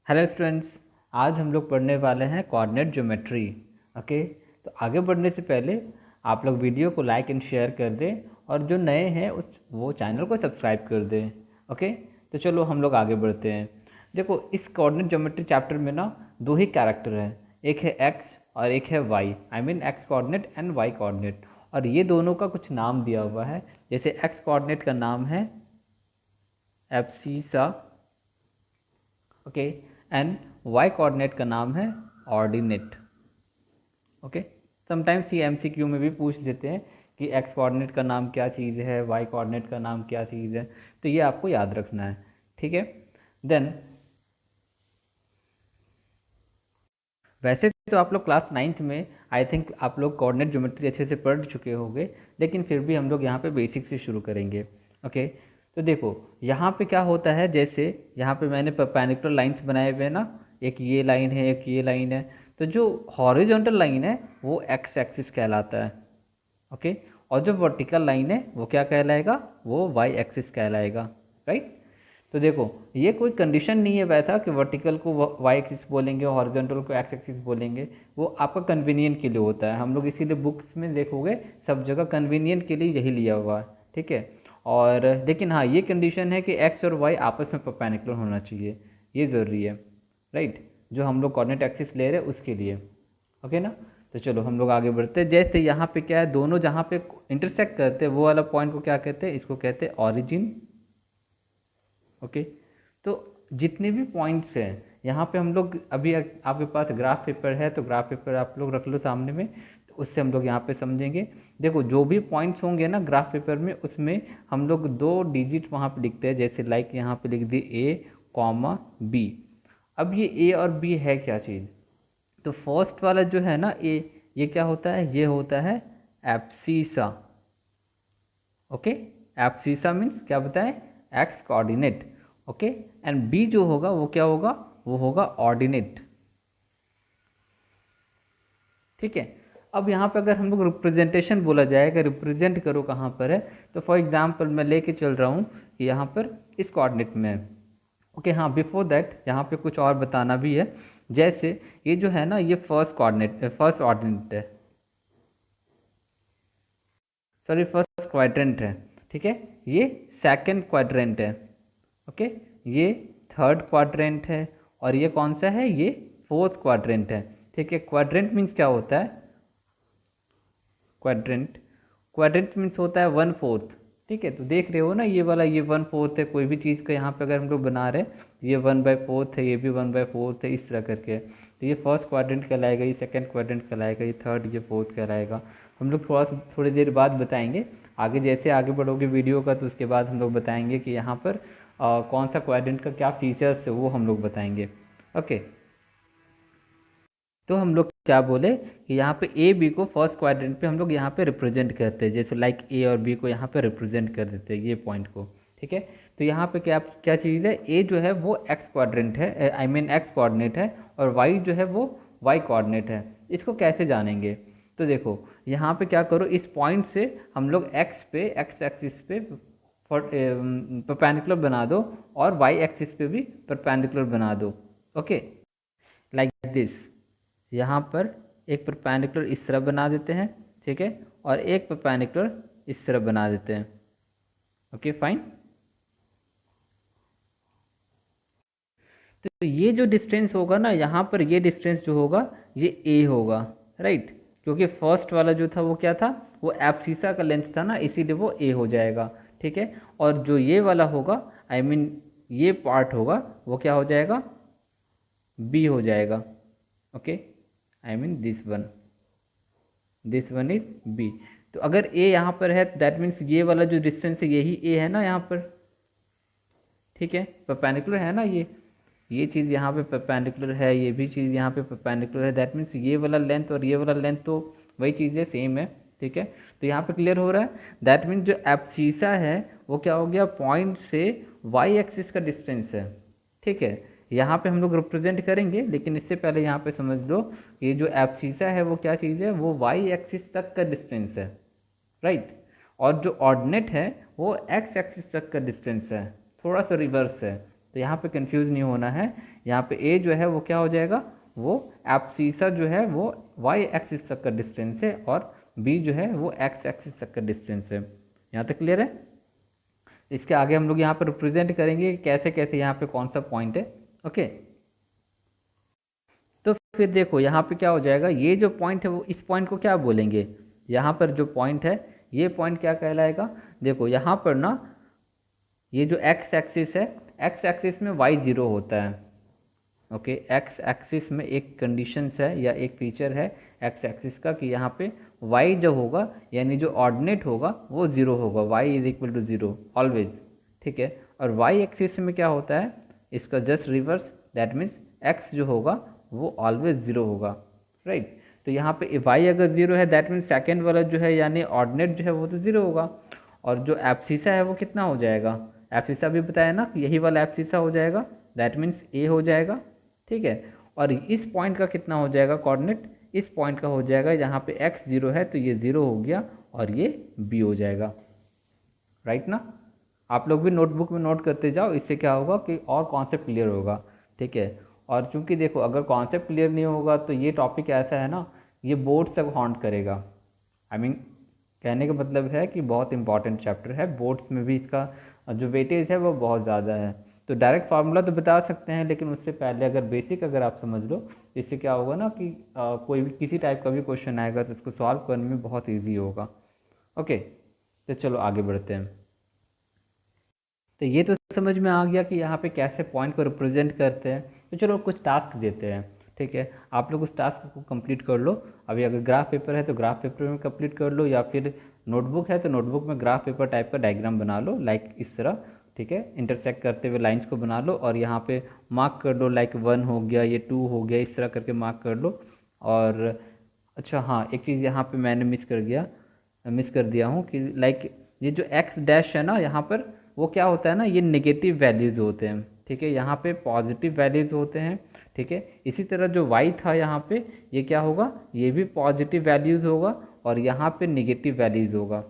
Hello students, आज हम लोग पढ़ने वाले हैं कोऑर्डिनेट ज्योमेट्री। ओके, तो आगे बढ़ने से पहले आप लोग वीडियो को लाइक एंड शेयर कर दें और जो नए हैं उस वो चैनल को सब्सक्राइब कर दें। ओके, तो चलो हम लोग आगे बढ़ते हैं। देखो, इस कोऑर्डिनेट ज्योमेट्री चैप्टर में ना दो ही कैरेक्टर हैं, एक है एक्स और एक है Y. I mean X coordinate and Y coordinate. और ये दोनों का कुछ नाम दिया हुआ है। जैसे एक्स कोऑर्डिनेट का नाम है abscissa, okay, and Y coordinate का नाम है ऑर्डिनेट। ओके, समटाइम्स ये एमसीक्यू में भी पूछ देते हैं कि एक्स कोऑर्डिनेट का नाम क्या चीज़ है, वाई कोऑर्डिनेट का नाम क्या चीज़ है, तो ये आपको याद रखना है। ठीक है, देन वैसे तो आप लोग क्लास 9th में आई थिंक आप लोग कोऑर्डिनेट ज्योमेट्री अच्छे से पढ़ चुके होंगे, लेकिन फिर भी हम लोग यहाँ पे बेसिक से शुरू करेंगे। ओके, तो देखो यहाँ पे क्या होता है, जैसे यहाँ पे मैंने परपेंडिकुलर लाइंस बनाए हुए हैं ना, एक ये लाइन है एक ये लाइन है, तो जो हॉरिजॉन्टल लाइन है वो एक्स एक्सिस कहलाता है। ओके, और जो वर्टिकल लाइन है वो क्या कहलाएगा, वो वाई एक्सिस कहलाएगा। राइट, तो देखो ये कोई कंडीशन नहीं है वैसा कि वर्टिकल को वाई एक्सिस बोलेंगे और हॉरिजॉन्टल को एक्स एक्सिस बोलेंगे, वो आपका कन्वीनियंट के लिए होता है। हम लोग इसीलिए बुक्स में देखोगे सब जगह कन्वीनियंट के लिए यही लिया हुआ है। ठीक है, और लेकिन हाँ ये कंडीशन है कि एक्स और वाई आपस में परपेंडिकुलर होना चाहिए, ये ज़रूरी है। राइट, जो हम लोग कोऑर्डिनेट एक्सिस ले रहे हैं उसके लिए। ओके ना, तो चलो हम लोग आगे बढ़ते हैं। जैसे यहाँ पे क्या है, दोनों जहाँ पे इंटरसेक्ट करते हैं वो वाला पॉइंट को क्या कहते हैं, इसको कहते हैं ऑरिजिन। ओके, तो जितने भी पॉइंट्स हैं यहाँ पे हम लोग अभी आपके पास ग्राफ पेपर है तो ग्राफ पेपर आप लोग रख लो सामने में, तो उससे हम लोग यहाँ पे समझेंगे। देखो जो भी पॉइंट्स होंगे ना ग्राफ पेपर में, उसमें हम लोग 2 डिजिट वहाँ पे लिखते हैं। जैसे लाइक यहाँ पे लिख दिए ए कॉमा बी। अब ये ए और बी है क्या चीज़, तो फर्स्ट वाला जो है ना ए, ये क्या होता है, ये होता है एब्सिसा। ओके, एब्सिसा मीन्स क्या बताएं, X coordinate. Okay, and B जो होगा वो क्या होगा, वो होगा ऑर्डिनेट। ठीक है, अब यहाँ पे अगर हम लोग रिप्रेजेंटेशन बोला जाएगा, रिप्रेजेंट करो कहाँ पर है, तो फॉर एग्जांपल मैं लेके चल रहा हूँ कि यहाँ पर इस कोऑर्डिनेट में है। ओके, हाँ बिफोर दैट यहाँ पे कुछ और बताना भी है। जैसे ये जो है ना ये फर्स्ट ऑर्डिनेट है, सॉरी फर्स्ट क्वाड्रेंट है। ठीक है, ये सेकंड क्वाड्रेंट है। ओके, ये थर्ड क्वाड्रेंट है, और ये कौन सा है, ये फोर्थ क्वाड्रेंट है। ठीक है, क्वाड्रेंट मीन्स क्या होता है, क्वाड्रेंट क्वाड्रेंट मीन्स होता है 1/4। ठीक है, तो देख रहे हो ना ये वाला, ये 1/4 है। कोई भी चीज़ का यहाँ पे अगर हम लोग बना रहे हैं, ये 1/4 है, ये भी 1/4 है, इस तरह करके। तो ये फर्स्ट क्वाड्रेंट कहलाएगा, ये सेकंड क्वाड्रेंट कहलाएगा, ये थर्ड, ये फोर्थ कहलाएगा। हम लोग थोड़ी देर बाद बताएंगे आगे, जैसे आगे बढ़ोगे वीडियो का तो उसके बाद हम लोग बताएंगे कि यहाँ पर कौन सा क्वाड्रेंट का क्या फीचर्स है वो हम लोग बताएंगे। ओके, तो हम लोग क्या बोले कि यहाँ पे ए बी को फर्स्ट क्वाड्रेंट पे हम लोग यहाँ पे रिप्रेजेंट करते हैं, जैसे लाइक ए और बी को यहाँ पे रिप्रेजेंट कर देते हैं ये पॉइंट को। ठीक है, तो यहाँ पे क्या क्या चीज़ है, ए जो है वो एक्स क्वाड्रेंट है, आई मीन एक्स कोऑर्डिनेट है, और वाई जो है वो वाई कोऑर्डिनेट है। इसको कैसे जानेंगे, तो देखो यहाँ पे क्या करो, इस पॉइंट से हम लोग एक्स एक्सिस पे परपेंडिकुलर बना दो, और वाई एक्सिस पे भी परपेंडिकुलर बना दो। ओके, लाइक दिस, यहाँ पर एक परपेंडिकुलर इस तरह बना देते हैं। ठीक है, और एक परपेंडिकुलर इस तरह बना देते हैं। ओके फाइन, तो ये जो डिस्टेंस होगा ना यहाँ पर, ये डिस्टेंस जो होगा ये ए होगा। राइट, क्योंकि फर्स्ट वाला जो था वो क्या था, वो एब्सिसा का लेंथ था ना, इसीलिए वो ए हो जाएगा। ठीक है, और जो ये वाला होगा, आई मीन ये पार्ट होगा, वो क्या हो जाएगा, बी हो जाएगा। Okay, I mean this one is B. तो अगर ए यहाँ पर है तो दैट मीन्स ये वाला जो डिस्टेंस है यही ए है ना यहाँ पर। ठीक है, परपेंडिकुलर है ना ये चीज़ यहाँ पे परपेंडिकुलर है, ये भी चीज़ यहाँ पे परपेंडिकुलर है, दैट मीन्स ये वाला लेंथ और ये वाला लेंथ तो वही चीज़ है, सेम है। ठीक है, तो यहाँ पे क्लियर हो रहा है, दैट मीन्स जो एब्सिसा है वो क्या हो गया, पॉइंट से वाई एक्सिस का डिस्टेंस है। ठीक है, यहाँ पे हम लोग रिप्रेजेंट करेंगे, लेकिन इससे पहले यहाँ पे समझ लो ये जो एब्सिसा है वो क्या चीज़ है, वो वाई एक्सिस तक का डिस्टेंस है। राइट, और जो ऑर्डिनेट है वो एक्स एक्सिस तक का डिस्टेंस है, थोड़ा सा रिवर्स है। तो यहाँ पे कंफ्यूज नहीं होना है। यहाँ पे ए जो है वो क्या हो जाएगा, वो एब्सिसा जो है वो वाई एक्सिस तक का डिस्टेंस है और बी जो है वो एक्स एक्सिस तक का डिस्टेंस है। यहाँ तक क्लियर है। इसके आगे हम लोग यहाँ पर रिप्रेजेंट करेंगे कैसे कैसे यहाँ पे कौन सा पॉइंट है। ओके, तो फिर देखो यहाँ पे क्या हो जाएगा, ये जो पॉइंट है वो इस पॉइंट को क्या बोलेंगे, यहाँ पर जो पॉइंट है ये पॉइंट क्या कहलाएगा। देखो यहाँ पर ना ये जो एक्स एक्सिस है, एक्स एक्सिस में वाई जीरो होता है। ओके, एक्स एक्सिस में एक कंडीशंस है या एक फीचर है एक्स एक्सिस का कि यहाँ पे वाई जो होगा यानी जो ऑर्डिनेट होगा वो ज़ीरो होगा, Y is equal to zero always. ठीक है, और वाई एक्सिस में क्या होता है, इसका just reverse, that means x जो होगा वो ऑलवेज ज़ीरो होगा, राइट। तो यहाँ पे वाई अगर ज़ीरो है दैट मीन्स सेकेंड वाला जो है यानी ऑर्डिनेट जो है वो तो ज़ीरो होगा, और जो एब्सिसा है वो कितना हो जाएगा, एब्सिसा भी बताया ना, यही वाला एब्सिसा हो जाएगा, दैट मीन्स ए हो जाएगा। ठीक है, और इस पॉइंट का कितना हो जाएगा कोऑर्डिनेट, इस पॉइंट का हो जाएगा यहाँ पे एक्स जीरो है तो ये ज़ीरो हो गया और ये बी हो जाएगा, राइट ना। आप लोग भी नोटबुक में नोट करते जाओ, इससे क्या होगा कि और कॉन्सेप्ट क्लियर होगा। ठीक है, और चूंकि देखो अगर कॉन्सेप्ट क्लियर नहीं होगा तो ये टॉपिक ऐसा है ना, ये बोर्ड तक हॉन्ट करेगा। आई मीन कहने का मतलब है कि बहुत इंपॉर्टेंट चैप्टर है, बोर्ड्स में भी इसका जो वेटेज है वो बहुत ज़्यादा है। तो डायरेक्ट फार्मूला तो बता सकते हैं लेकिन उससे पहले अगर बेसिक अगर आप समझ लो, इससे क्या होगा ना कि कोई भी किसी टाइप का भी क्वेश्चन आएगा तो उसको सॉल्व करने में बहुत ईजी होगा। ओके, तो चलो आगे बढ़ते हैं। तो ये तो समझ में आ गया कि यहाँ पे कैसे पॉइंट को रिप्रेजेंट करते हैं। तो चलो कुछ टास्क देते हैं। ठीक है, आप लोग उस टास्क को कंप्लीट कर लो। अभी अगर ग्राफ पेपर है तो ग्राफ पेपर में कंप्लीट कर लो, या फिर नोटबुक है तो नोटबुक में ग्राफ पेपर टाइप का डायग्राम बना लो, लाइक इस तरह। ठीक है, इंटरसेक्ट करते हुए लाइंस को बना लो और यहाँ पे मार्क कर लो, लाइक 1 हो गया, ये 2 हो गया, इस तरह करके मार्क कर लो। और अच्छा हाँ, एक चीज़ यहाँ पे मैंने मिस कर दिया हूँ कि लाइक ये जो एक्स डैश है ना यहाँ पर, वो क्या होता है ना, ये नेगेटिव वैल्यूज़ होते हैं। ठीक है, यहाँ पे पॉजिटिव वैल्यूज़ होते हैं। ठीक है, इसी तरह जो वाई था यहाँ पे, ये क्या होगा, ये भी पॉजिटिव वैल्यूज़ होगा और यहाँ पे नेगेटिव वैल्यूज़ होगा।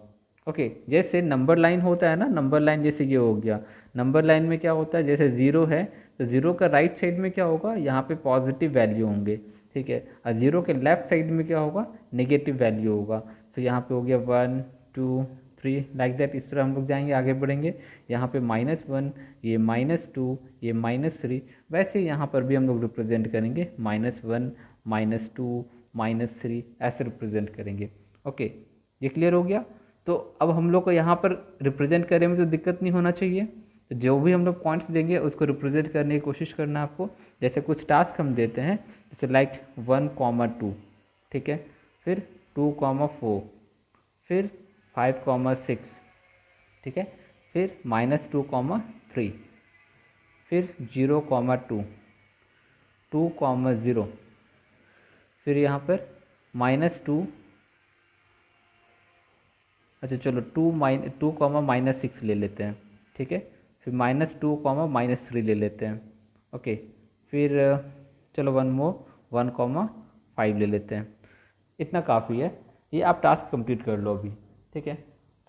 ओके, जैसे नंबर लाइन होता है ना, नंबर लाइन जैसे ये हो गया, नंबर लाइन में क्या होता है, जैसे ज़ीरो है तो ज़ीरो का राइट साइड में क्या होगा, यहाँ पे पॉजिटिव वैल्यू होंगे। ठीक है, और ज़ीरो के लेफ्ट साइड में क्या होगा, नेगेटिव वैल्यू होगा। तो यहाँ पे हो गया 1 2 3 लाइक दैट, इस तरह हम लोग जाएंगे, आगे बढ़ेंगे। यहाँ पे -1, ये -2, ये -3, वैसे यहाँ पर भी हम लोग रिप्रेजेंट करेंगे -1 -2 -3, ऐसे रिप्रेजेंट करेंगे। ओके, ये क्लियर हो गया। तो अब हम लोग को यहाँ पर रिप्रेजेंट करने में तो दिक्कत नहीं होना चाहिए। तो जो भी हम लोग पॉइंट्स देंगे उसको रिप्रेजेंट करने की कोशिश करना है आपको। जैसे कुछ टास्क हम देते हैं, जैसे लाइक 1, 2, ठीक है, फिर 2, 4, फिर 5, 6, ठीक है, फिर -2, 3, फिर 0, 2, 2, 0, फिर यहाँ पर -2, अच्छा चलो 2, -6 ले लेते हैं। ठीक है, फिर -2, -3 ले लेते हैं। ओके, फिर चलो वन मोर 1, 5 ले लेते हैं। इतना काफ़ी है, ये आप टास्क कंप्लीट कर लो अभी। ठीक है,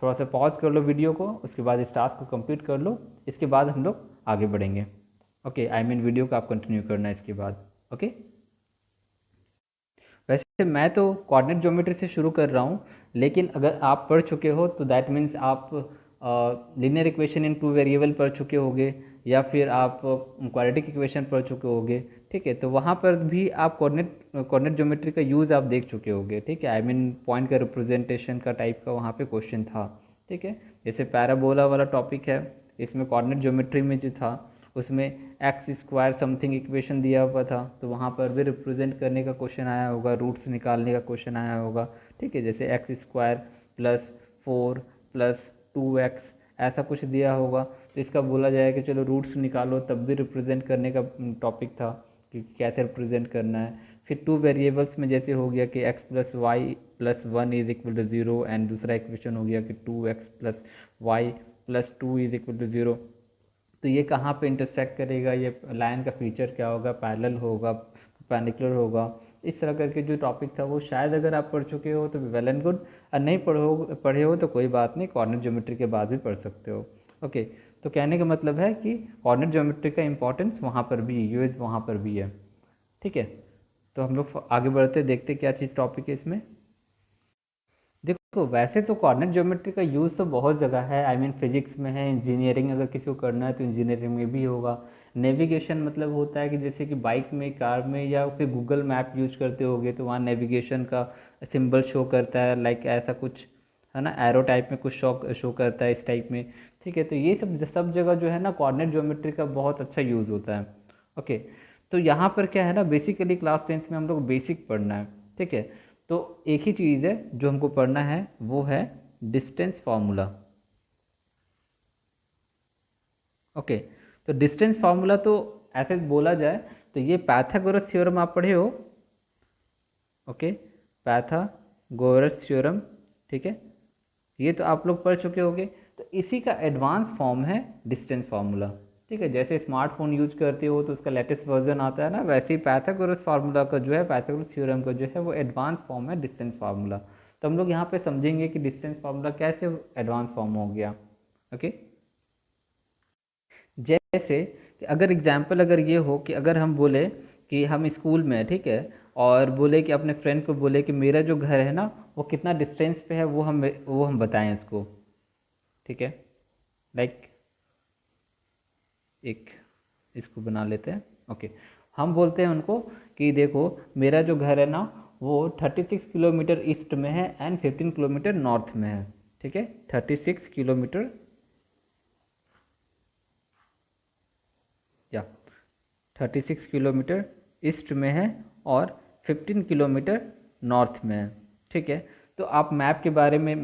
थोड़ा सा पॉज कर लो वीडियो को, उसके बाद इस टास्क को कंप्लीट कर लो, इसके बाद हम लोग आगे बढ़ेंगे। ओके, आई मीन वीडियो को आप कंटिन्यू करना है इसके बाद। ओके, वैसे मैं तो कोऑर्डिनेट ज्योमेट्री से शुरू कर रहा हूँ, लेकिन अगर आप पढ़ चुके हो तो दैट मीन्स आप लीनियर इक्वेशन इन 2 वेरिएबल पढ़ चुके होगे, या फिर आप क्वाड्रेटिक इक्वेशन पढ़ चुके होगे। ठीक है, तो वहाँ पर भी आप कोऑर्डिनेट ज्योमेट्री का यूज़ आप देख चुके होगे। ठीक है, आई मीन पॉइंट का रिप्रेजेंटेशन का टाइप का वहाँ पे क्वेश्चन था। ठीक है, जैसे पैराबोला वाला टॉपिक है, इसमें कोऑर्डिनेट ज्योमेट्री में जो था उसमें एक्स स्क्वायर समथिंग इक्वेशन दिया हुआ था, तो वहाँ पर भी रिप्रेजेंट करने का क्वेश्चन आया होगा, रूट्स निकालने का क्वेश्चन आया होगा। ठीक है, जैसे x² + 4 + 2x ऐसा कुछ दिया होगा, तो इसका बोला जाए कि चलो रूट्स निकालो, तब भी रिप्रेजेंट करने का टॉपिक था कि कैसे रिप्रेजेंट करना है। फिर 2 वेरिएबल्स में जैसे हो गया कि x + y + 1 = 0, एंड दूसरा इक्वेशन हो गया कि 2x + y + 2 = 0। तो ये कहाँ पे इंटरसेक्ट करेगा, ये लाइन का फीचर क्या होगा, पैरेलल होगा, परपेंडिकुलर होगा, इस तरह करके जो टॉपिक था वो शायद अगर आप पढ़ चुके हो तो वेल एंड गुड, और नहीं पढ़े हो तो कोई बात नहीं, कोऑर्डिनेट ज्योमेट्री के बाद भी पढ़ सकते हो। ओके, तो कहने का मतलब है कि कोऑर्डिनेट ज्योमेट्री का इंपॉर्टेंस वहाँ पर भी, यूज वहाँ पर भी है। ठीक है, तो हम लोग आगे बढ़ते देखते क्या चीज़ टॉपिक है इसमें। देखो वैसे तो कोऑर्डिनेट ज्योमेट्री का यूज़ तो बहुत जगह है, आई मीन फिजिक्स में है, इंजीनियरिंग अगर किसी को करना है तो इंजीनियरिंग में भी होगा। नेविगेशन मतलब होता है कि जैसे कि बाइक में, कार में, या फिर गूगल मैप यूज करते होगे तो वहाँ नेविगेशन का सिंबल शो करता है, लाइक ऐसा कुछ है ना, एरो टाइप में कुछ शो करता है इस टाइप में। ठीक है, तो ये सब जगह जो है ना कोऑर्डिनेट ज्योमेट्री का बहुत अच्छा यूज़ होता है। ओके, तो यहाँ पर क्या है ना, बेसिकली क्लास 10th में हम लोग बेसिक पढ़ना है। ठीक है, तो एक ही चीज़ है जो हमको पढ़ना है, वो है डिस्टेंस फार्मूला। ओके, तो डिस्टेंस फार्मूला तो ऐसे बोला जाए तो ये पाइथागोरस थ्योरम आप पढ़े हो। ओके, पाइथागोरस थ्योरम, ठीक है, ये तो आप लोग पढ़ चुके होंगे। तो इसी का एडवांस फॉर्म है डिस्टेंस फार्मूला। ठीक है, जैसे स्मार्टफोन यूज करते हो तो उसका लेटेस्ट वर्जन आता है ना, वैसे ही पाइथागोरस फार्मूला का जो है, पाइथागोरस थ्योरम का जो है वो एडवांस फॉर्म है डिस्टेंस फार्मूला। तो हम लोग यहाँ पे समझेंगे कि डिस्टेंस फार्मूला कैसे एडवांस फॉर्म हो गया। ओके, जैसे कि अगर एग्जाम्पल अगर ये हो कि अगर हम बोले कि हम स्कूल में, ठीक है, और बोले कि अपने फ्रेंड को बोले कि मेरा जो घर है ना वो कितना डिस्टेंस पे है, वो हम बताएं उसको। ठीक है, लाइक एक इसको बना लेते हैं। ओके, हम बोलते हैं उनको कि देखो मेरा जो घर है ना वो 36 किलोमीटर ईस्ट में है एंड 15 किलोमीटर नॉर्थ में है। ठीक है, 36 किलोमीटर, या 36 किलोमीटर ईस्ट में है और 15 किलोमीटर नॉर्थ में है। ठीक है, तो आप मैप के बारे में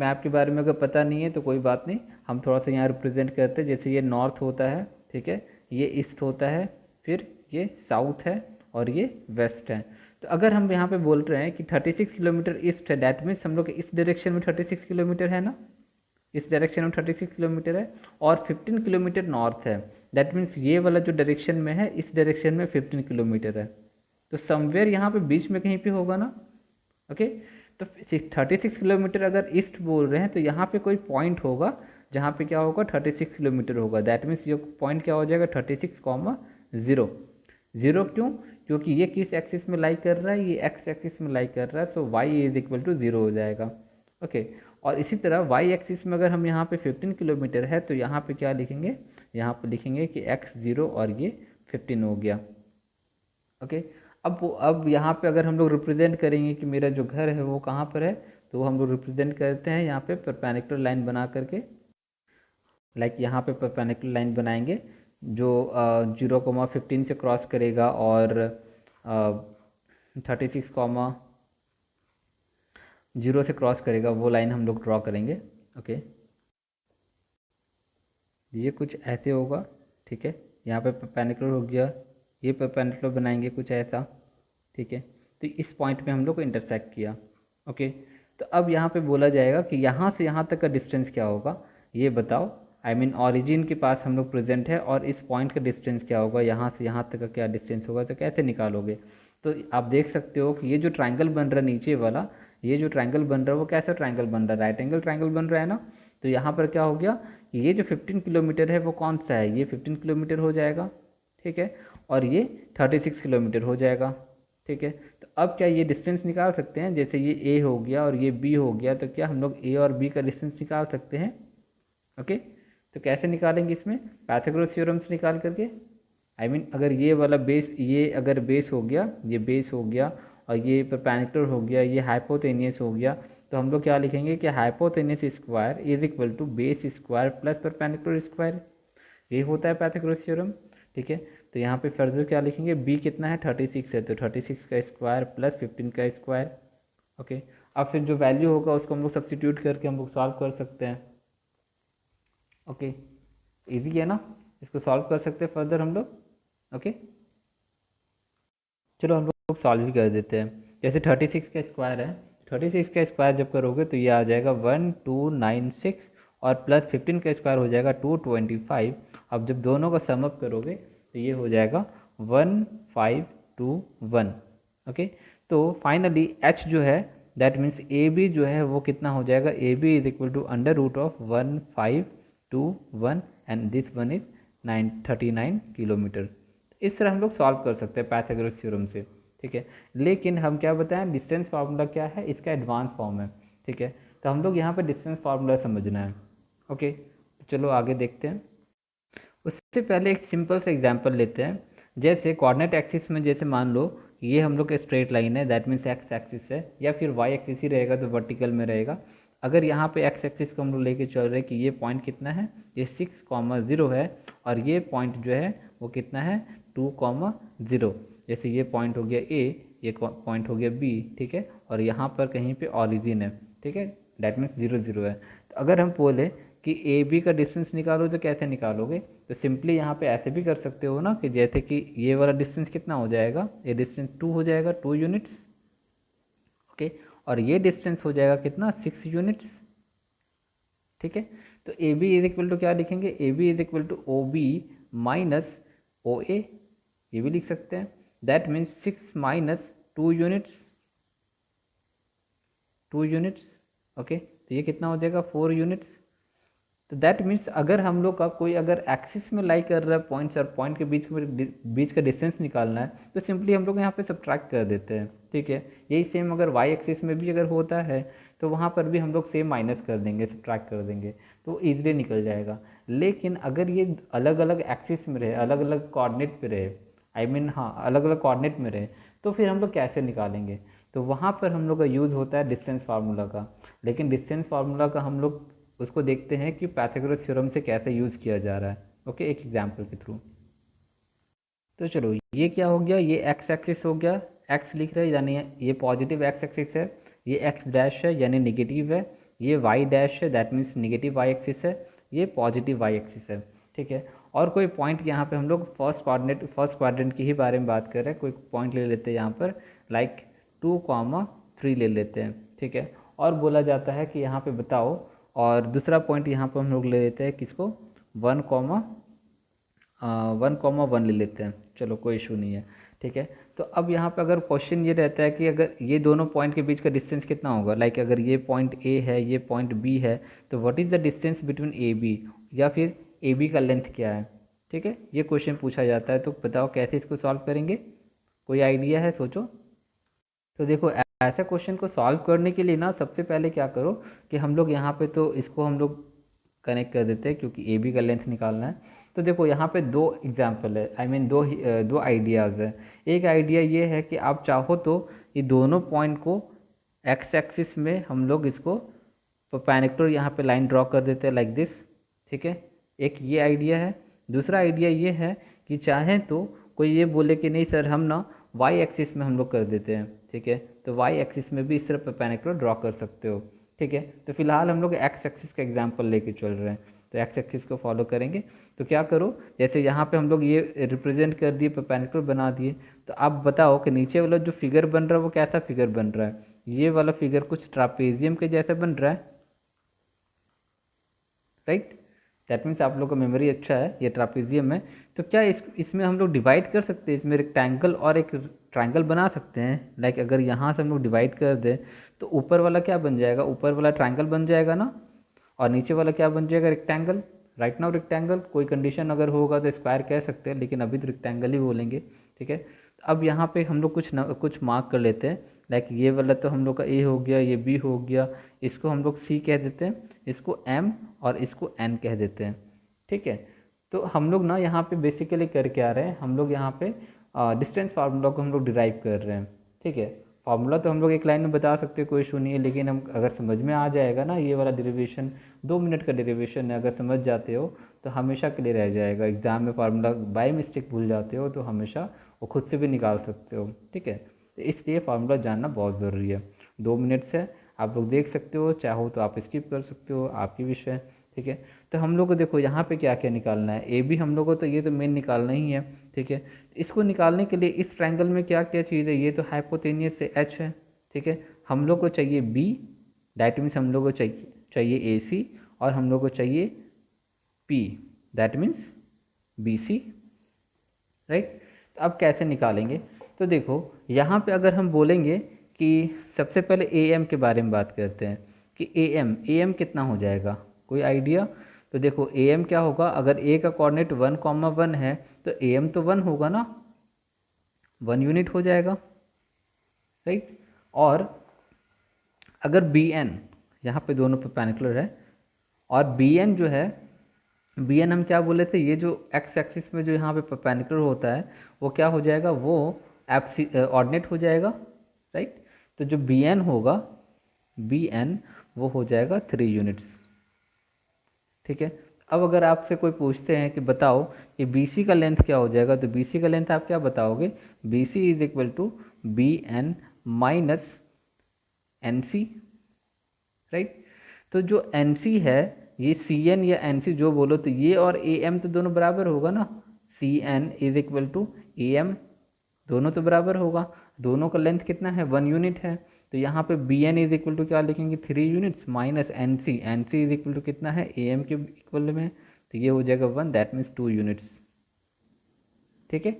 अगर पता नहीं है तो कोई बात नहीं, हम थोड़ा सा यहाँ रिप्रेजेंट करते हैं। जैसे ये नॉर्थ होता है, ठीक है, ये ईस्ट होता है, फिर ये साउथ है और ये वेस्ट है। तो अगर हम यहाँ पे बोल रहे हैं कि 36 किलोमीटर ईस्ट है, डैट मीन्स हम लोग इस डायरेक्शन में 36 किलोमीटर है ना, इस डायरेक्शन में 36 किलोमीटर है, और 15 किलोमीटर नॉर्थ है, दैट मीन्स ये वाला जो डायरेक्शन में है इस डायरेक्शन में 15 किलोमीटर है। तो समवेयर यहाँ पे बीच में कहीं पे होगा ना। ओके, तो 36 किलोमीटर अगर ईस्ट बोल रहे हैं तो यहाँ पे कोई पॉइंट होगा जहाँ पे क्या होगा, 36 किलोमीटर होगा, दैट मीन्स ये पॉइंट क्या हो जाएगा, 36,0। जीरो क्यों, क्योंकि ये किस एक्सिस में लाई कर रहा है, ये एक्स एक्सिस में लाई कर रहा है, तो वाई इज इक्वल टू 0 हो जाएगा। ओके, और इसी तरह वाई एक्सिस में अगर हम यहाँ पे 15 किलोमीटर है तो यहाँ पे क्या लिखेंगे, यहाँ पे लिखेंगे कि x 0 और ये 15 हो गया। ओके, अब यहाँ पे अगर हम लोग रिप्रेजेंट करेंगे कि मेरा जो घर है वो कहाँ पर है, तो हम लोग रिप्रेजेंट करते हैं यहाँ पे परपेंडिकुलर लाइन बना करके, लाइक यहाँ पे परपेंडिकुलर लाइन बनाएंगे जो 0,15 से क्रॉस करेगा और 36,0 से क्रॉस करेगा, वो लाइन हम लोग ड्रॉ करेंगे। ओके, ये कुछ ऐसे होगा। ठीक है, यहाँ पे परपेंडिकुलर हो गया, ये परपेंडिकुलर बनाएंगे कुछ ऐसा। ठीक है, तो इस पॉइंट पे हम लोग को इंटरसेक्ट किया। ओके, तो अब यहाँ पे बोला जाएगा कि यहाँ से यहाँ तक का डिस्टेंस क्या होगा, ये बताओ। आई मीन ऑरिजिन के पास हम लोग प्रेजेंट है और इस पॉइंट का डिस्टेंस क्या होगा, यहाँ से यहाँ तक का क्या डिस्टेंस होगा, तो कैसे निकालोगे। तो आप देख सकते हो कि ये जो ट्राइंगल बन रहा है नीचे वाला, ये जो ट्राइंगल बन रहा है वो कैसा ट्राइंगल बन रहा है, राइट एंगल ट्राइंगल बन रहा है ना। तो यहाँ पर क्या हो गया कि ये जो 15 किलोमीटर है वो कौन सा है, ये 15 किलोमीटर हो जाएगा। ठीक है, और ये 36 किलोमीटर हो जाएगा। ठीक है, तो अब क्या ये डिस्टेंस निकाल सकते हैं, जैसे ये ए हो गया और ये बी हो गया, तो क्या हम लोग ए और बी का डिस्टेंस निकाल सकते हैं। ओके, तो कैसे निकालेंगे इसमें, पाइथागोरस थ्योरम से निकाल करके। आई मीन अगर ये वाला बेस, ये अगर बेस हो गया, ये बेस हो गया, और ये परपेंडिकुलर हो गया, ये हाइपोटेनियस हो गया, तो हम लोग क्या लिखेंगे कि hypotenuse square is equal to base square plus perpendicular square, ये होता है पाइथागोरस थ्योरम। ठीक है, तो यहाँ पे फर्दर क्या लिखेंगे, बी कितना है 36 है, तो 36 का स्क्वायर प्लस 15 का स्क्वायर। ओके, अब फिर जो वैल्यू होगा उसको हम लोग सब्सटीट्यूट करके हम लोग सॉल्व कर सकते हैं। ओके, इजी है ना, इसको सॉल्व कर सकते हैं फर्दर हम लोग। ओके, चलो हम लोग सॉल्व भी कर देते हैं। जैसे 36 का स्क्वायर है, 36 का स्क्वायर जब करोगे तो ये आ जाएगा 1296, और प्लस 15 का स्क्वायर हो जाएगा 225। अब जब दोनों का सम अप करोगे तो ये हो जाएगा 1521। ओके, तो फाइनली h जो है, दैट मीन्स ए बी जो है वो कितना हो जाएगा, A B is equal to under root of 1521 and this one is 39 kilometre. इस तरह हम लोग सॉल्व कर सकते हैं पाइथागोरस थ्योरम से, ठीक है। लेकिन हम क्या बताएं, डिस्टेंस फार्मूला क्या है, इसका एडवांस फॉर्म है, ठीक है। तो हम लोग यहाँ पे डिस्टेंस फार्मूला समझना है, ओके। तो चलो आगे देखते हैं। उससे पहले एक सिंपल सा एग्जांपल लेते हैं। जैसे कोऑर्डिनेट एक्सिस में, जैसे मान लो ये हम लोग का स्ट्रेट लाइन है, दैट मीन्स एक्स एक्सिस है, या फिर वाई एक्सिस ही रहेगा तो वर्टिकल में रहेगा। अगर यहाँ पे एक्स एक्सिस को हम लोग लेके चल रहे हैं कि ये पॉइंट कितना है, ये 6,0 है, और ये पॉइंट जो है वो कितना है 2,0। जैसे ये पॉइंट हो गया ए, ये पॉइंट हो गया बी, ठीक है, और यहाँ पर कहीं पे ऑरिजिन है, ठीक है, दैट मीन्स 0,0 है। तो अगर हम बोले कि ए बी का डिस्टेंस निकालो तो कैसे निकालोगे, तो सिंपली यहाँ पे ऐसे भी कर सकते हो ना, कि जैसे कि ये वाला डिस्टेंस कितना हो जाएगा, ये डिस्टेंस 2 हो जाएगा, 2 यूनिट्स, ओके, और ये डिस्टेंस हो जाएगा कितना 6 यूनिट्स, ठीक है। तो A B is equal to क्या लिखेंगे, A B is equal to O B minus O A, ये भी लिख सकते हैं। That means 6 minus 2 units, 2 units, okay. तो ये कितना हो जाएगा 4 यूनिट्स। तो दैट मीन्स अगर हम लोग का कोई अगर एक्सिस में लाई कर रहा है पॉइंट्स, और पॉइंट के बीच का डिस्टेंस निकालना है, तो सिंपली हम लोग यहाँ पे सब्ट्रैक्ट कर देते हैं, ठीक है। यही सेम अगर वाई एक्सिस में भी अगर होता है तो वहाँ पर भी हम लोग सेम माइनस कर देंगे, सब्ट्रैक्ट कर देंगे, तो ईजिली निकल जाएगा। लेकिन अगर ये अलग अलग एक्सिस में रहे, अलग अलग कोऑर्डिनेट पे रहे, आई मीन हाँ अलग अलग कोऑर्डिनेट में रहे, तो फिर हम लोग कैसे निकालेंगे, तो वहाँ पर हम लोग का यूज़ होता है डिस्टेंस फार्मूला का। लेकिन डिस्टेंस फार्मूला का हम लोग उसको देखते हैं कि पाइथागोरस थ्योरम से कैसे यूज़ किया जा रहा है, ओके, एक एग्जांपल के थ्रू। तो चलो ये क्या हो गया, ये एक्स एक्सिस हो गया, एक्स लिख रहे हैं यानी ये पॉजिटिव एक्स एक्सिस है, ये एक्स डैश है यानी निगेटिव है, ये वाई डैश है that means negative Y axis है, ये पॉजिटिव वाई एक्सिस है, ठीक है। और कोई पॉइंट यहाँ पे हम लोग फर्स्ट क्वाड्रेंट की ही बारे में बात कर रहे हैं, कोई पॉइंट ले लेते हैं यहाँ पर, लाइक 2,3 ले लेते हैं, ठीक है। और बोला जाता है कि यहाँ पे बताओ, और दूसरा पॉइंट यहाँ पर हम लोग ले लेते हैं किसको, 1,1 ले लेते हैं, चलो कोई इशू नहीं है, ठीक है। तो अब यहाँ पे अगर क्वेश्चन ये रहता है कि अगर ये दोनों पॉइंट के बीच का डिस्टेंस कितना होगा, लाइक अगर ये पॉइंट ए है, ये पॉइंट बी है, तो what is the distance between A B, या फिर ए बी का लेंथ क्या है, ठीक है, ये क्वेश्चन पूछा जाता है। तो बताओ कैसे इसको सॉल्व करेंगे, कोई आइडिया है, सोचो। तो देखो ऐसा क्वेश्चन को सॉल्व करने के लिए ना सबसे पहले क्या करो कि हम लोग यहाँ पे तो इसको हम लोग कनेक्ट कर देते हैं, क्योंकि ए बी का लेंथ निकालना है। तो देखो यहाँ पे दो एग्जाम्पल है, आई मीन दो आइडियाज़ है। एक आइडिया ये है कि आप चाहो तो ये दोनों पॉइंट को एक्स एक्सिस में हम लोग इसको परपेंडिकुलर यहाँ पे लाइन ड्रॉ कर देते हैं लाइक दिस, ठीक है, एक ये आइडिया है। दूसरा आइडिया ये है कि चाहें तो कोई ये बोले कि नहीं सर हम ना वाई एक्सिस में हम लोग कर देते हैं, ठीक है, तो वाई एक्सिस में भी इस तरह परपेंडिकुलर ड्रॉ कर सकते हो, ठीक है। तो फिलहाल हम लोग एक्स एक्सिस का एग्जांपल लेके चल रहे हैं, तो एक्स एक्सिस को फॉलो करेंगे। तो क्या करो, जैसे यहाँ पे हम लोग ये रिप्रेजेंट कर दिए, परपेंडिकुलर बना दिए, तो आप बताओ कि नीचे वाला जो फिगर बन रहा है वो कैसा फिगर बन रहा है। ये वाला फिगर कुछ ट्रापेजियम के जैसा बन रहा है, राइट, दैट मीन्स आप लोग का मेमोरी अच्छा है, ये ट्रापेजियम है। तो क्या इसमें हम लोग डिवाइड कर सकते हैं, इसमें रेक्टेंगल और एक ट्रायंगल बना सकते हैं। लाइक अगर यहाँ से हम लोग डिवाइड कर दें तो ऊपर वाला क्या बन जाएगा, ऊपर वाला ट्रायंगल बन जाएगा ना, और नीचे वाला क्या बन जाएगा, रेक्टेंगल। राइट नाउ रेक्टेंगल, कोई कंडीशन अगर होगा तो स्क्वायर कह सकते हैं, लेकिन अभी तो रेक्टेंगल ही बोलेंगे, ठीक है। अब यहाँ पे हम लोग कुछ मार्क कर लेते हैं, लाइक ये वाला तो हम लोग का ए हो गया, ये बी हो गया, इसको हम लोग सी कह देते हैं, इसको एम और इसको एन कह देते हैं, ठीक है। तो हम लोग ना यहाँ पे बेसिकली करके आ रहे हैं, हम लोग यहाँ पे डिस्टेंस फार्मूला को हम लोग डिराइव कर रहे हैं, ठीक है। फार्मूला तो हम लोग एक लाइन में बता सकते हैं, कोई इशू नहीं है, लेकिन हम अगर समझ में आ जाएगा ना, ये वाला डेरिवेशन 2 मिनट का डेरिवेशन है, अगर समझ जाते हो तो हमेशा के लिए रह जाएगा। एग्जाम में फार्मूला बाय मिस्टेक भूल जाते हो तो हमेशा वो खुद से भी निकाल सकते हो, ठीक है। तो इसलिए फार्मूला जानना बहुत ज़रूरी है। 2 मिनट्स है, आप लोग देख सकते हो, चाहो तो आप स्किप कर सकते हो, आपकी विषय, ठीक है। तो हम लोग को देखो यहाँ पे क्या क्या निकालना है, ए बी हम लोग को तो ये तो मेन निकालना ही है, ठीक है। इसको निकालने के लिए इस ट्रायंगल में क्या क्या चीज़ है, ये तो हाइपोटेनियस से एच है, ठीक है। हम लोग को चाहिए बी, दैट मीन्स हम लोग को चाहिए ए सी, और हम लोग को चाहिए P, that means B C, right. तो अब कैसे निकालेंगे, तो देखो यहाँ पे अगर हम बोलेंगे कि सबसे पहले ए एम के बारे में बात करते हैं कि ए एम कितना हो जाएगा, कोई आइडिया। तो तो देखो ए एम क्या होगा, अगर ए का कोऑर्डिनेट 1,1 है तो ए एम तो 1 होगा ना, 1 यूनिट हो जाएगा, राइट। और अगर बी एन, यहाँ पे दोनों परपेंडिकुलर है, और बी एन जो है, बी एन हम क्या बोले थे, ये जो एक्स एक्सिस में जो यहाँ पे परपेंडिकुलर होता है वो क्या हो जाएगा, वो ऑर्डिनेट हो जाएगा, राइट। तो जो बी एन होगा, बी एन वो हो जाएगा 3 यूनिट्स, ठीक है। अब अगर आपसे कोई पूछते हैं कि बताओ कि बी सी का लेंथ क्या हो जाएगा, तो बी सी का लेंथ आप क्या बताओगे, B C is equal to B N minus N C, right. तो जो एन सी है, ये सी एन या एन सी जो बोलो, तो ये और ए एम तो दोनों बराबर होगा ना, C N is equal to A M, दोनों तो बराबर होगा, दोनों का लेंथ कितना है, 1 यूनिट है। तो यहाँ पे B N is equal to क्या लिखेंगे, 3 units minus N C is equal to कितना है, ए एम के इक्वल में, तो ये हो जाएगा 1, दैट मीन्स 2 यूनिट्स, ठीक है।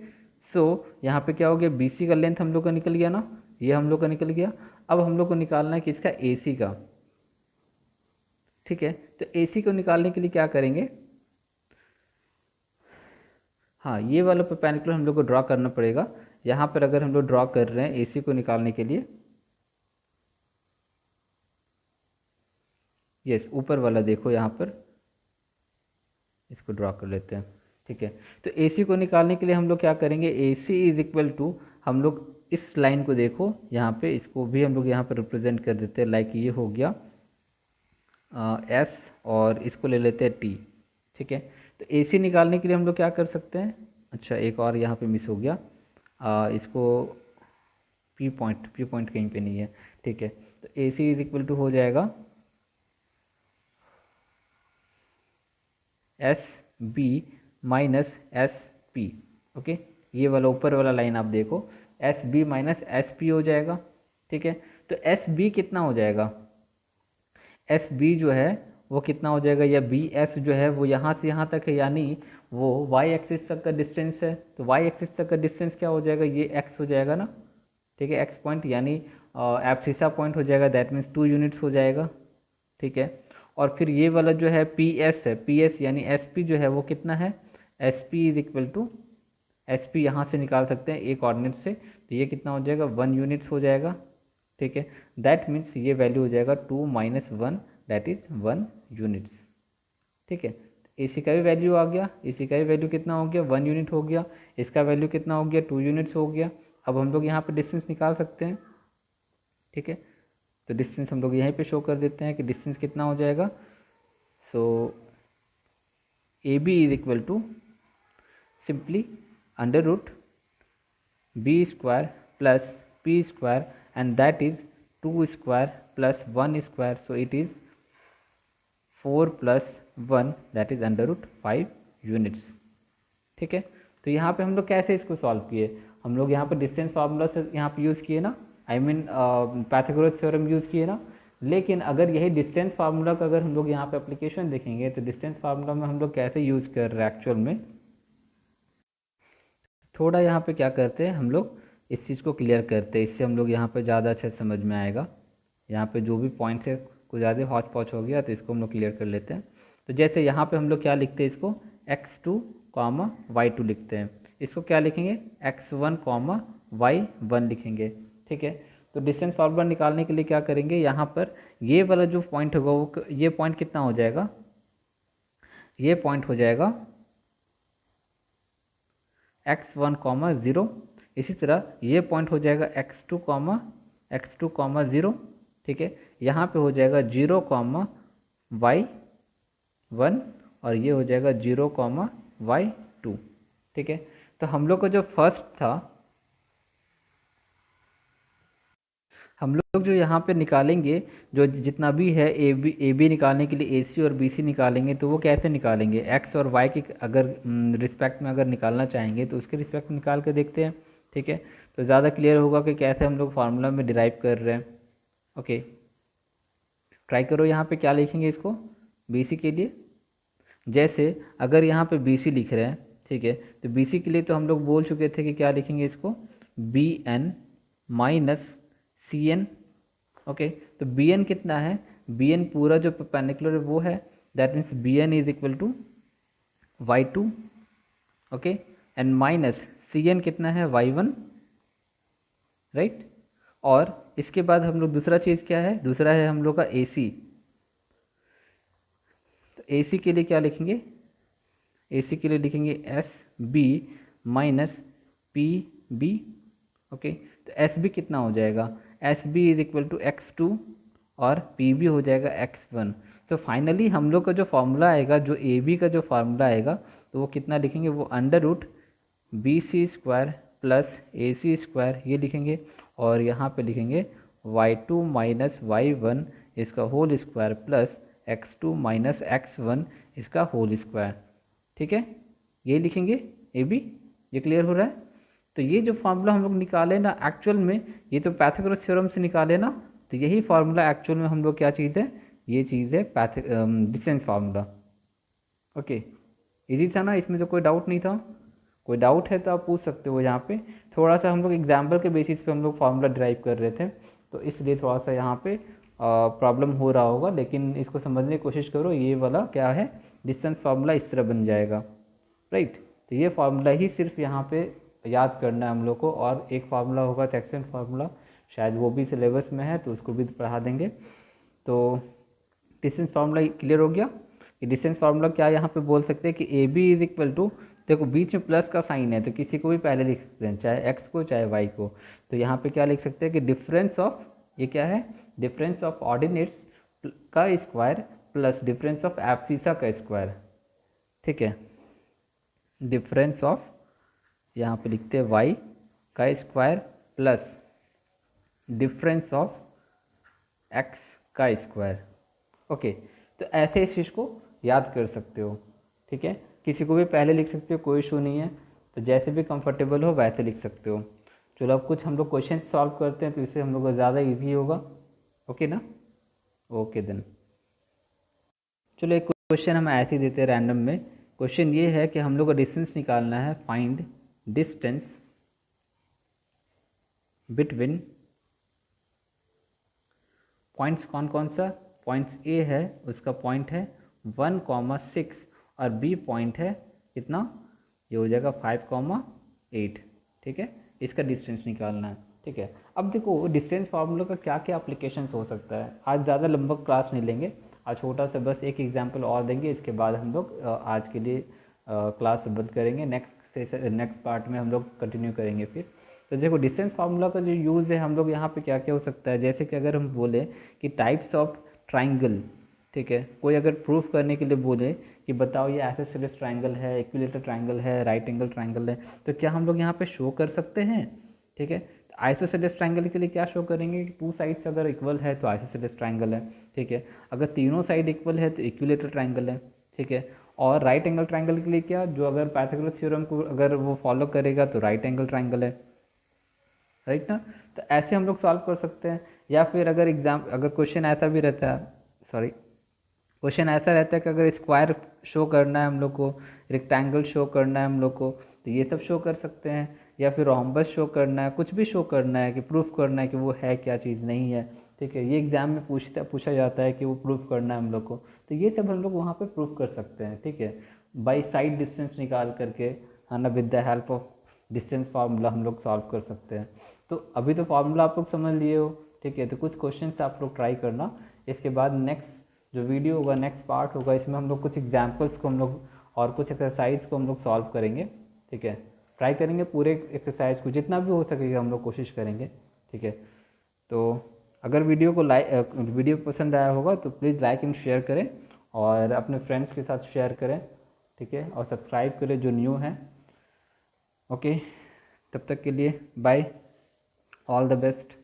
सो यहाँ पे क्या हो गया, बी सी का लेंथ हम लोग का निकल गया ना, ये हम लोग का निकल गया। अब हम लोग को निकालना है किसका, ए सी का, ठीक है। तो ए सी को निकालने के लिए क्या करेंगे, हाँ ये वाला परपेंडिकुलर हम लोग को ड्रॉ करना पड़ेगा। यहाँ पर अगर हम लोग ड्रॉ कर रहे हैं ए सी को निकालने के लिए, यस ऊपर वाला देखो यहाँ पर, इसको ड्रॉ कर लेते हैं, ठीक है। तो ए सी को निकालने के लिए हम लोग क्या करेंगे, ए सी इज इक्वल टू, हम लोग इस लाइन को देखो यहाँ पे, इसको भी हम लोग यहाँ पर रिप्रेजेंट कर देते हैं, लाइक ये हो गया एस, और इसको ले लेते हैं टी, ठीक है। तो ए सी निकालने के लिए हम लोग क्या कर सकते हैं, अच्छा एक और यहाँ पे मिस हो गया, इसको पी पॉइंट कहीं पे नहीं है, ठीक है। तो A C is equal to हो जाएगा S B minus S P, okay. ये वाला ऊपर वाला लाइन आप देखो, S B minus S P हो जाएगा, ठीक है। तो एस बी कितना हो जाएगा, एस बी जो है वो कितना हो जाएगा, या बी एस जो है वो यहाँ से यहाँ तक है, यानी वो वाई एक्सिस तक का डिस्टेंस है। तो वाई एक्सिस तक का डिस्टेंस क्या हो जाएगा, ये एक्स हो जाएगा ना, ठीक है, एक्स पॉइंट, यानी एब्सिसा पॉइंट हो जाएगा, दैट मीन्स 2 यूनिट्स हो जाएगा, ठीक है। और फिर ये वाला जो है पी एस है, पी एस यानी एस पी जो है वो कितना है, S P is equal to, S P यहाँ से निकाल सकते हैं एक ऑर्डिनेट से, तो ये कितना हो जाएगा, 1 यूनिट्स हो जाएगा, ठीक है। दैट मीन्स ये वैल्यू हो जाएगा 2 माइनस 1, दैट इज 1 यूनिट्स, ठीक है। ए सी का भी वैल्यू आ गया, ए सी का भी वैल्यू कितना हो गया, 1 यूनिट हो गया, इसका वैल्यू कितना हो गया, 2 यूनिट्स हो गया। अब हम लोग यहाँ पर डिस्टेंस निकाल सकते हैं, ठीक है। तो डिस्टेंस हम लोग यहीं पे शो कर देते हैं कि डिस्टेंस कितना हो जाएगा, so A B is equal to simply under root B square plus P square, and that is 2 square plus 1 square, so it is 4 plus 1, that is under root 5 units, ठीक है। तो यहाँ पे हम लोग कैसे इसको सॉल्व किए, हम लोग यहाँ पे डिस्टेंस फार्मूला से यहाँ पे यूज़ किए ना, I mean Pythagoras theorem use किए ना। लेकिन अगर यही डिस्टेंस फार्मूला का अगर हम लोग यहाँ पे एप्लीकेशन देखेंगे, तो डिस्टेंस फार्मूला में हम लोग कैसे यूज़ कर रहे हैं एक्चुअल में, थोड़ा यहाँ पे क्या करते हैं हम लोग, इस चीज़ को क्लियर करते हैं, इससे हम लोग यहाँ पे ज़्यादा अच्छा समझ में आएगा। यहाँ पे जो भी पॉइंट्स है कुछ ज़्यादा हौच पौच हो गया, तो इसको हम लोग क्लियर कर लेते हैं। तो जैसे यहाँ पे हम लोग क्या लिखते हैं, इसको x2 कॉमा y2 लिखते हैं, इसको क्या लिखेंगे, x1 कॉमा y1 लिखेंगे, ठीक है। तो डिस्टेंस फार्मूला निकालने के लिए क्या करेंगे, यहाँ पर ये वाला जो पॉइंट होगा वो ये पॉइंट कितना हो जाएगा, ये पॉइंट हो जाएगा x1 कॉमा 0, इसी तरह ये पॉइंट हो जाएगा x2 कॉमा 0, ठीक है। यहाँ पे हो जाएगा 0 कॉमा y1, और ये हो जाएगा 0 कॉमा y2, ठीक है। तो हम लोग को जो फर्स्ट था, हम लोग जो यहाँ पे निकालेंगे, जो जितना भी है ए बी निकालने के लिए ए सी और बी सी निकालेंगे, तो वो कैसे निकालेंगे, एक्स और वाई के अगर रिस्पेक्ट में अगर निकालना चाहेंगे तो उसके रिस्पेक्ट में निकाल के देखते हैं, ठीक है। तो ज़्यादा क्लियर होगा कि कैसे हम लोग फार्मूला में डिराइव कर रहे हैं, ओके। ट्राई करो यहाँ पे क्या लिखेंगे इसको, बी सी के लिए, जैसे अगर यहाँ पे बी सी लिख रहे हैं, ठीक है, तो बी सी के लिए तो हम लोग बोल चुके थे कि क्या लिखेंगे इसको, B N minus C N, okay. तो बी एन कितना है, बी एन पूरा जो परपेंडिकुलर है वो है, that means B N is equal to y2, okay, and minus C N कितना है y1, राइट। और इसके बाद हम लोग दूसरा चीज़ क्या है, दूसरा है हम लोग का ए सी। तो ए सी के लिए क्या लिखेंगे, ए सी के लिए लिखेंगे S B minus P B, okay. तो एस बी कितना हो जाएगा, S B is equal to x2 और पी बी हो जाएगा x1। तो फाइनली हम लोग का जो फॉर्मूला आएगा, जो ए बी का जो फार्मूला आएगा, तो वो कितना लिखेंगे, वो under root B C square plus A C square ये लिखेंगे, और यहाँ पे लिखेंगे y2 माइनस y1 इसका whole square plus x2 minus x1 इसका होल स्क्वायर, ठीक है, ये लिखेंगे ए बी। ये क्लियर हो रहा है। तो ये जो फार्मूला हम लोग निकाले ना एक्चुअल में, ये तो पाइथागोरस थ्योरम से निकाले ना, तो यही फार्मूला एक्चुअल में हम लोग क्या चीज़ है, ये चीज़ है डिस्टेंस फार्मूला, ओके। इजी था ना, इसमें तो कोई डाउट नहीं था। कोई डाउट है तो आप पूछ सकते हो यहाँ पे। थोड़ा सा हम लोग एग्जाम्पल के बेसिस पे हम लोग फार्मूला ड्राइव कर रहे थे, तो इसलिए थोड़ा सा यहाँ पे प्रॉब्लम हो रहा होगा, लेकिन इसको समझने की कोशिश करो। ये वाला क्या है, डिस्टेंस फार्मूला इस तरह बन जाएगा, राइट। तो ये फार्मूला ही सिर्फ यहाँ पे याद करना है हम लोग को, और एक फार्मूला होगा सेक्शन फार्मूला, शायद वो भी सिलेबस में है तो उसको भी पढ़ा देंगे। तो डिस्टेंस फार्मूला क्लियर हो गया। डिस्टेंस फार्मूला क्या यहाँ पे बोल सकते हैं कि A B is equal to, देखो बीच में प्लस का साइन है तो किसी को भी पहले लिख सकते हैं, चाहे एक्स को चाहे वाई को। तो यहाँ पे क्या लिख सकते हैं कि डिफरेंस ऑफ, ये क्या है, डिफरेंस ऑफ ऑर्डिनेट्स का square plus difference of abscissa का स्क्वायर, ठीक है। डिफरेंस ऑफ, यहाँ पे लिखते हैं वाई का square plus difference of x का स्क्वायर, ओके। तो ऐसे इस चीज़ को याद कर सकते हो, ठीक है। किसी को भी पहले लिख सकते हो, कोई इशू नहीं है। तो जैसे भी कंफर्टेबल हो वैसे लिख सकते हो। चलो अब कुछ हम लोग क्वेश्चन सॉल्व करते हैं, तो इससे हम लोग को ज़्यादा इजी होगा, ओके ना, ओके देन। चलो एक क्वेश्चन हम ऐसे ही देते हैं रैंडम में। क्वेश्चन ये है कि हम लोग को डिस्टेंस निकालना है, फाइंड डिस्टेंस बिटवीन पॉइंट्स, कौन कौन सा, पॉइंट्स ए है उसका पॉइंट है 1,6 और बी पॉइंट है कितना, ये हो जाएगा 5,8, ठीक है। इसका डिस्टेंस निकालना है, ठीक है। अब देखो डिस्टेंस फार्मूला का क्या क्या एप्लीकेशंस हो सकता है। आज ज़्यादा लंबा क्लास नहीं लेंगे, आज छोटा सा बस एक एग्जांपल और देंगे, इसके बाद हम लोग आज के लिए क्लास बंद करेंगे। नेक्स्ट पार्ट में हम लोग कंटिन्यू करेंगे फिर। तो देखो डिस्टेंस फार्मूला का जो यूज़ है हम लोग यहाँ पे क्या क्या हो सकता है, जैसे कि अगर हम बोले कि टाइप्स ऑफ ट्राइंगल, ठीक है, कोई अगर प्रूफ करने के लिए बोले कि बताओ ये आइसोसेलेस ट्राइंगल है, इक्विलेटरल ट्राइंगल है, राइट एंगल ट्राइंगल है, तो क्या हम लोग यहाँ पे शो कर सकते हैं, ठीक है। आइसोसेलेस ट्राइंगल के लिए क्या शो करेंगे कि टू साइड्स अगर इक्वल है तो आइसोसेलेस ट्राइंगल है, ठीक है। अगर तीनों साइड इक्वल है तो इक्विलेटरल ट्राइंगल है, ठीक है। और राइट एंगल ट्राइंगल के लिए क्या, जो अगर पाइथागोरस थ्योरम को अगर वो फॉलो करेगा तो राइट एंगल ट्राइंगल है, राइट ना। तो ऐसे हम लोग सॉल्व कर सकते हैं। या फिर अगर अगर क्वेश्चन ऐसा भी रहता है, सॉरी, क्वेश्चन ऐसा रहता है कि अगर स्क्वायर शो करना है हम लोग को, रेक्टेंगल शो करना है हम लोग को, तो ये सब शो कर सकते हैं। या फिर रोम्बस शो करना है, कुछ भी शो करना है कि प्रूफ करना है कि वो है क्या चीज़ नहीं है, ठीक है। ये एग्जाम में पूछा जाता है कि वो प्रूफ करना है हम लोग को, तो ये सब हम लोग वहाँ पे प्रूफ कर सकते हैं, ठीक है, बाई साइड डिस्टेंस निकाल करके, है ना, with the help of distance formula हम लोग सॉल्व कर सकते हैं। तो अभी तो फार्मूला आप लोग समझ लिए हो, ठीक है। तो कुछ क्वेश्चन आप लोग ट्राई करना, इसके बाद नेक्स्ट जो वीडियो होगा, नेक्स्ट पार्ट होगा, इसमें हम लोग कुछ एग्जाम्पल्स को हम लोग और कुछ एक्सरसाइज को हम लोग सॉल्व करेंगे, ठीक है। ट्राई करेंगे पूरे एक्सरसाइज को, जितना भी हो सकेगा हम लोग कोशिश करेंगे, ठीक है। तो अगर वीडियो पसंद आया होगा तो प्लीज़ लाइक एंड शेयर करें, और अपने फ्रेंड्स के साथ शेयर करें, ठीक है, और सब्सक्राइब करें जो न्यू है, ओके। तब तक के लिए बाय, ऑल द बेस्ट।